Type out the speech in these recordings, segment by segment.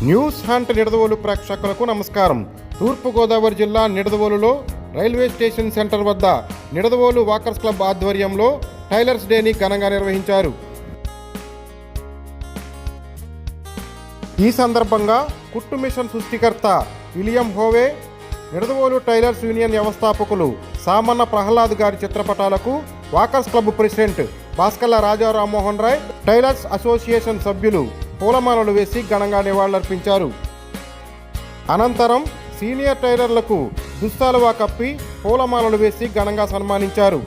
News hunt Nidadavolu ప్రేక్షకులకు నమస్కారం. తూర్పుగోదావరి జిల్లా నిడదవోలులో రైల్వే స్టేషన్ సెంటర్ వద్ద నిడదవోలు వాకర్స్ క్లబ్ ఆధ్వర్యంలో టైలర్స్ డేని ఘనంగా నిర్వహించారు. ఈ సందర్భంగా కుట్టు మిషన్ సృష్టికర్త William Howe, Nidadavolu tailors union వ్యవస్థాపకులు సామన్న ప్రహ్లాద్ గారి చిత్రపటాలకు walkers club president Bhaskarla Raja Rammohan Roy, tailors association సభ్యులు పూలమాలలు వేసి ఘనంగా నివాళులర్పించారు. అనంతరం సీనియర్ టైలర్లకు దుస్తాలువా కప్పి పూలమాలలు వేసి ఘనంగా సన్మానించారు.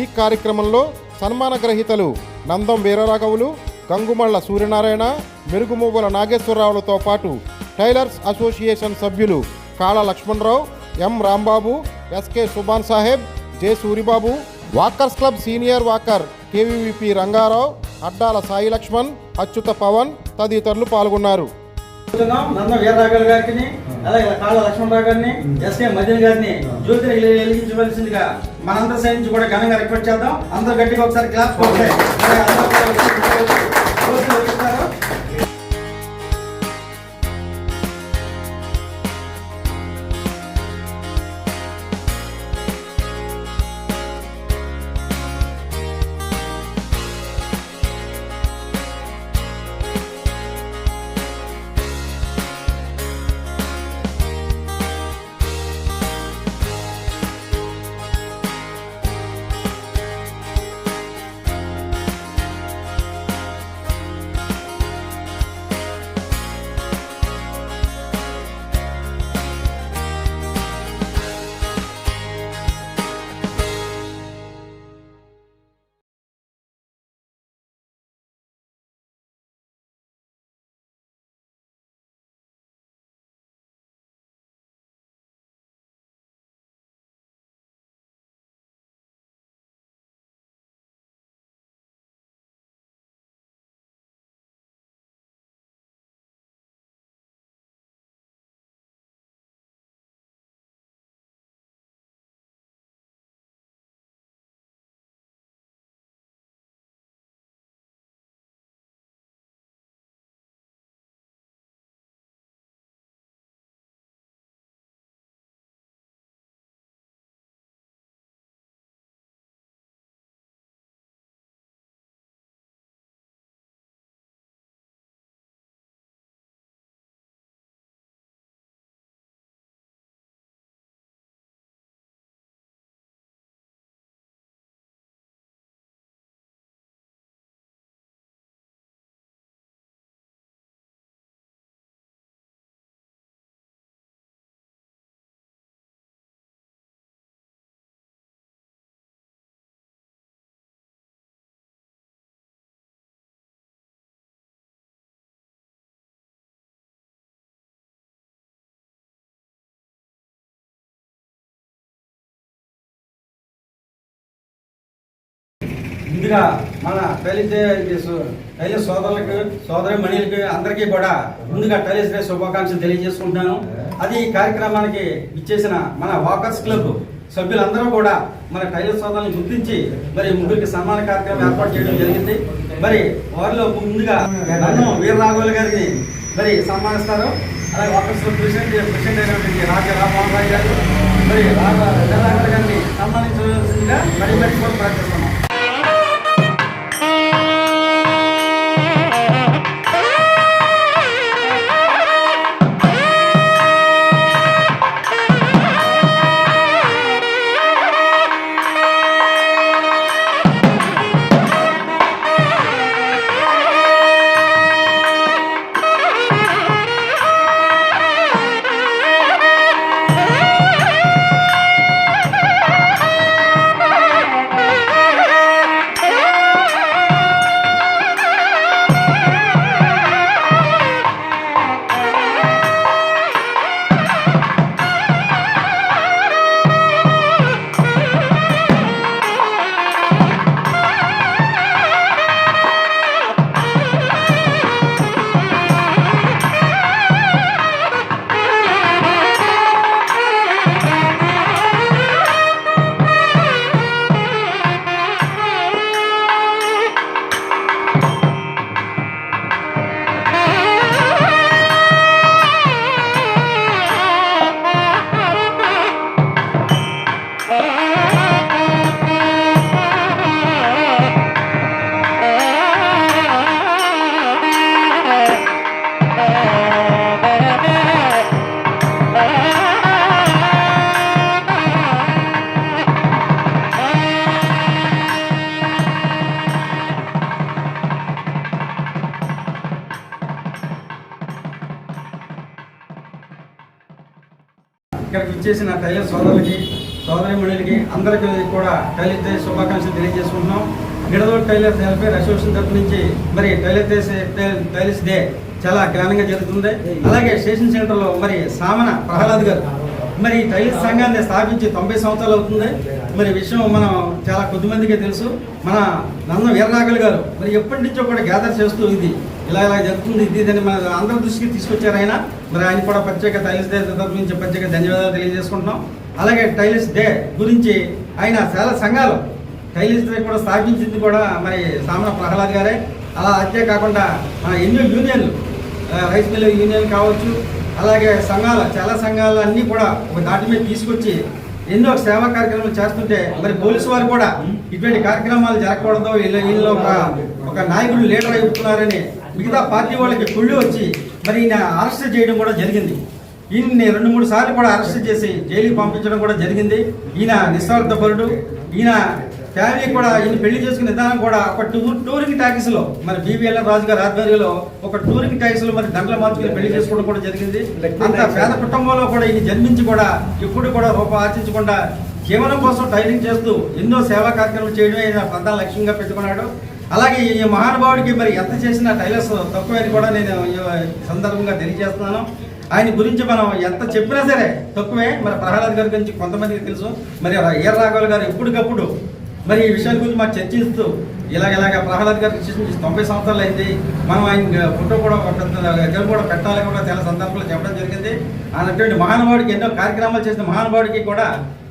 ఈ కార్యక్రమంలో సన్మాన గ్రహీతలు నందం వీరరాఘవులు, గంగుమళ్ల సూర్యనారాయణ, మెరుగుమువ్వల నాగేశ్వరరావులతో పాటు టైలర్స్ అసోసియేషన్ సభ్యులు Kala Lakshmanarao, M Rambabu, SK Subhan Saheb, J Suribabu, walkers club senior walker KVVP Rangarao, Addala Sai Lakshman, Achyuta Pawan తదితరులు పాల్గొన్నారు. నందం వీరరాఘవులు గారిని, అలాగే కాళ లక్ష్మణరావు గారిని, ఎస్కే మదన్ గారిని జ్యోతిని వెలిగించవలసిందిగా మనందరి సైడ్ నుంచి కూడా ఘనంగా రిక్వెస్ట్ చేద్దాం. అందరూ గట్టిగా ఒకసారి క్లాస్ కొట్టే ముందుగా మన టైలర్స్ సోదరులకు, సోదరి మణిలకు అందరికీ కూడా ముందుగా టైలర్స్ డే శుభాకాంక్షలు తెలియజేసుకుంటున్నాను. అది ఈ కార్యక్రమానికి ఇచ్చేసిన మన వాకర్స్ క్లబ్ సభ్యులందరూ కూడా మన టైలర్ సోదరులను గుర్తించి మరి ముగ్గురికి సన్మాన కార్యక్రమం ఏర్పాటు చేయడం జరిగింది. మరి వారిలో ముందుగా నందం వీరరాఘవులు గారిని మరి సన్మానిస్తారు. అలాగే వాకర్స్ క్లబ్ ప్రెసిడెంట్ అయినటువంటి రాజా రామ్మోహన్ రాయ్ గారు మరి వీరరాఘవులు గారిని సన్మానించవలసిందిగా మరి కూడా ప్రయత్నిస్తున్నాం. ఇక్కడికి ఇచ్చేసిన టైలర్ సోదరులకి సోదరిమణులకి అందరికీ కూడా టైలర్ డే శుభాకాంక్షలు తెలియజేసుకుంటున్నాం. నిడదవోలు టైలర్స్ వెల్ఫేర్ అసోసియేషన్ తరఫు నుంచి మరి టైలర్స్ డే చాలా ఘనంగా జరుగుతుంది. అలాగే స్టేషన్ సెంటర్లో మరి సామన ప్రహ్లాద్ గారు మరి టైలర్స్ సంఘాన్ని స్థాపించి 90 సంవత్సరాలు అవుతుంది. మరి విషయం మనం చాలా కొద్దిమందికే తెలుసు. మన నందం వీరరాఘవులు గారు మరి ఎప్పటి నుంచో కూడా గ్యాదర్ చేస్తూ ఇది ఇలా జరుగుతుంది ఇది మన అందరి దృష్టికి తీసుకొచ్చారు ఆయన. మరి ఆయన కూడా ప్రత్యేక టైలర్స్ డే తరఫు నుంచి ప్రత్యేక ధన్యవాదాలు తెలియజేసుకుంటున్నాం. అలాగే టైలర్స్ డే గురించి ఆయన చాలా సంఘాలు టైలర్స్ డే కూడా స్థాపించింది కూడా మరి సామన ప్రహ్లాద్ గారే. అలా అంతే కాకుండా మన ఎన్నో యూనియన్లు రైస్ మిల్ యూనియన్ కావచ్చు, అలాగే సంఘాలు చాలా సంఘాలు అన్నీ కూడా ఒక దాటి మీద తీసుకొచ్చి ఎన్నో సేవా కార్యక్రమాలు చేస్తుంటే మరి పోలీసు వారు కూడా ఇటువంటి కార్యక్రమాలు జరగకూడదు, వీళ్ళు ఒక నాయకుడు లీడర్ అయిపోతున్నారని మిగతా పార్టీ వాళ్ళకి కుళ్ళు వచ్చి మరి ఈయన అరెస్ట్ చేయడం కూడా జరిగింది. ఈయన్ని 2-3 సార్లు కూడా అరెస్ట్ చేసి జైలుకి పంపించడం కూడా జరిగింది. ఈయన నిస్వార్థపరుడు. ఈయన ఫ్యామిలీ కూడా ఈయన పెళ్లి చేసుకునే విధానం కూడా ఒక టూరింగ్ ట్యాక్సీలో మరి బీవీఎల్ రాజు గారి ఆధ్వర్యంలో ఒక టూరింగ్ ట్యాక్సీలో మరి దండలు మార్చుకుని పెళ్లి చేసుకోవడం కూడా జరిగింది. అంత పేద కుటుంబంలో కూడా ఈయన జన్మించి కూడా ఎప్పుడు కూడా రూపం ఆర్జించకుండా జీవనం కోసం టైలింగ్ చేస్తూ ఎన్నో సేవా కార్యక్రమాలు చేయడమే ఆయన ప్రధాన లక్ష్యంగా పెట్టుకున్నాడు. అలాగే ఈ మహానుభావుడికి మరి ఎంత చేసినా టైలర్స్ తక్కువని కూడా నేను ఈ సందర్భంగా తెలియజేస్తున్నాను. ఆయన గురించి మనం ఎంత చెప్పినా సరే తక్కువే. మరి ప్రహ్లాద్ గారి గురించి కొంతమందికి తెలుసు. మరి వీరరాఘవులు గారు ఎప్పటికప్పుడు మరి ఈ విషయాల గురించి మాకు చర్చిస్తూ ఇలాగ ప్రహ్లాద్ గారికి 90 సంవత్సరాలు అయింది, మనం ఆయన ఫోటో కూడా దగ్గర కూడా పెట్టాలని కూడా చాలా సందర్భాలు చెప్పడం జరిగింది. అన్నటువంటి మహానుభావుడికి ఎన్నో కార్యక్రమాలు చేసిన మహానుభావుడికి కూడా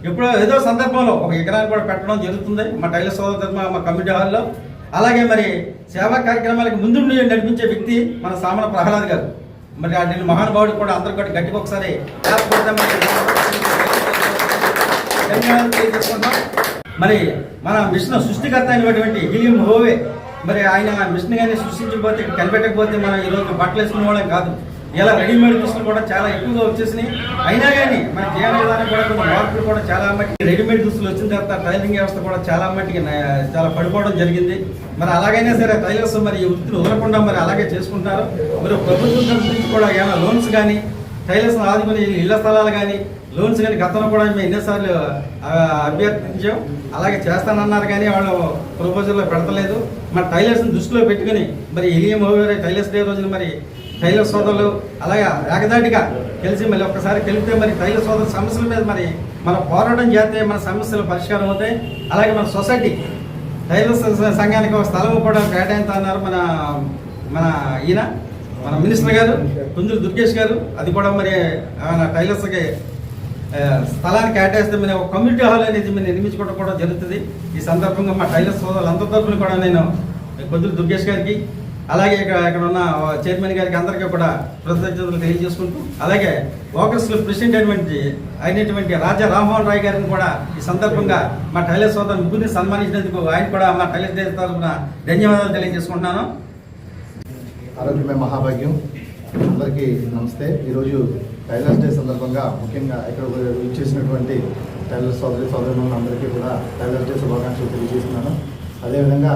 ఎప్పుడో ఏదో సందర్భంలో ఒక ఎకరాన్ని కూడా పెట్టడం జరుగుతుంది మా టైలర్ సోదర మా కమ్యూనిటీ హాల్లో. అలాగే మరి సేవా కార్యక్రమాలకు ముందు నడిపించే వ్యక్తి మన సామన ప్రహ్లాద్ గారు. మరి అటువంటి మహానుభావుడికి కూడా అందరూ కూడా గట్టిగా ఒకసారి తెలియజేసుకుంటాం. మరి మన మిషన్ సృష్టికర్త అయినటువంటి విలియం హోవే మరి ఆయన మిషన్ కానీ సృష్టించకపోతే కనిపెట్టకపోతే మనం ఈరోజు బట్టలు వేసుకునే వాళ్ళం కాదు. ఇలా రెడీమేడ్ దుస్తులు కూడా చాలా ఎక్కువగా వచ్చేసినాయి. అయినా కానీ మన జీవన విధానం కూడా కొన్ని మార్పులు కూడా చాలా మట్టికి రెడీమేడ్ దుస్తులు వచ్చిన తర్వాత టైలరింగ్ వ్యవస్థ కూడా చాలా మట్టికి చాలా పడిపోవడం జరిగింది. మరి అలాగైనా సరే టైలర్స్ మరి ఈ వృత్తిని వదలకుండా మరి అలాగే చేసుకుంటారు. మరి ప్రభుత్వం తరఫు నుంచి కూడా ఏమైనా లోన్స్ కానీ టైలర్స్ ఆదుకుని ఇళ్ల స్థలాలు కానీ లోన్స్ కానీ గతంలో కూడా మేము ఎన్నోసార్లు అభ్యర్థించాం. అలాగే చేస్తానన్నారు కానీ వాళ్ళు ప్రపోజల్లో పెడతలేదు. మరి టైలర్స్ని దృష్టిలో పెట్టుకుని మరి ఇలియం హోవే టైలర్స్ డే రోజున మరి టైలర్ సోదరులు అలాగే ఏకదాటిగా కలిసి మళ్ళీ ఒక్కసారి కలిపితే మరి టైలర్ సోదరు సమస్యల మీద మరి మనం పోరాటం చేస్తే మన సమస్యలు పరిష్కారం అవుతాయి. అలాగే మన సొసైటీ టైలర్స్ సంఘానికి ఒక స్థలం కూడా కేటాయించ అన్నారు మన ఈయన మన మినిస్టర్ గారు కుందూరు దుర్గేష్ గారు. అది కూడా మరి టైలర్స్కి స్థలాన్ని కేటాయిస్తే మరి ఒక కమ్యూనిటీ హాల్ అనేది మేము నిర్మించుకోవడం కూడా జరుగుతుంది. ఈ సందర్భంగా మా టైలర్ సోదరులు అందరి తరఫున కూడా నేను కుందూరు దుర్గేష్ గారికి అలాగే ఇక్కడ ఉన్న చైర్మన్ గారికి అందరికీ కూడా కృతజ్ఞతలు తెలియజేసుకుంటూ అలాగే వాకర్స్ క్లబ్ ప్రెసిడెంట్ అయినటువంటి రాజా రామ్మోహన్ రాయ్ గారిని కూడా ఈ సందర్భంగా మా టైలర్ సోదరు ముగ్గురిని సన్మానించినందుకు ఆయన కూడా మా టైలర్ డే తరఫున ధన్యవాదాలు తెలియజేసుకుంటున్నాను. ఆరోగ్యమే మహాభాగ్యం. అందరికీ నమస్తే. ఈరోజు టైలర్స్ డే సందర్భంగా ముఖ్యంగా ఇక్కడ ఇచ్చేసినటువంటి టైలర్ సోదరులు అందరికీ కూడా టైలర్స్ డే శుభాకాంక్షలు తెలియజేస్తున్నాను. అదేవిధంగా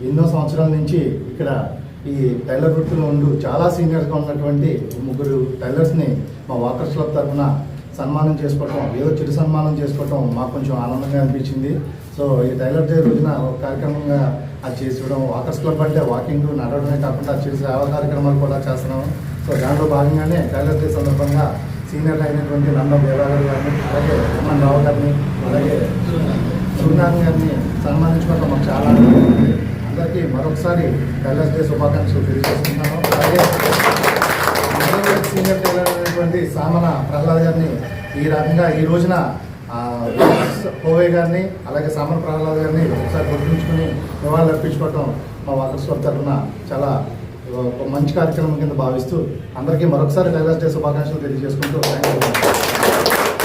ఎన్నో సంవత్సరాల నుంచి ఇక్కడ ఈ టైలర్ వృత్తిలో ఉంటూ చాలా సీనియర్గా ఉన్నటువంటి 3 టైలర్స్ని మా వాకర్స్ క్లబ్ తరఫున సన్మానం చేసుకోవటం, ఏదో చిరు సన్మానం చేసుకోవటం మాకు కొంచెం ఆనందంగా అనిపించింది. సో ఈ టైలర్ డే రోజున ఒక కార్యక్రమంగా అది చేసుకోవడం, వాకర్స్ క్లబ్ అంటే వాకింగ్ నడవడమే కాకుండా చిరు సేవా కార్యక్రమాలు కూడా చేస్తున్నాము. సో దాంట్లో భాగంగానే టైలర్ డే సందర్భంగా సీనియర్ అయినటువంటి నందం వీరరాఘవులు గారిని అలాగే ఉమ్మన్ రావు గారిని అలాగే సూర్యనారాయణ గారిని సన్మానించుకోవడం మాకు చాలా ఆనందంగా ఉంది. అందరికీ మరొకసారి టైలర్స్ డే శుభాకాంక్షలు తెలియజేస్తున్నాను. అలాగే సీనియర్ టైలర్ అయినటువంటి సామన ప్రహ్లాద్ గారిని ఈ రకంగా ఈ రోజున హోవే గారిని అలాగే సామన ప్రహ్లాద్ గారిని ఒకసారి గుర్తుంచుకుని నివాళులు అర్పించుకోవటం మా వాకర్స్ క్లబ్ తరఫున చాలా ఒక మంచి కార్యక్రమం కింద భావిస్తూ అందరికీ మరొకసారి టైలర్స్ డే శుభాకాంక్షలు తెలియజేసుకుంటూ థ్యాంక్ యూ.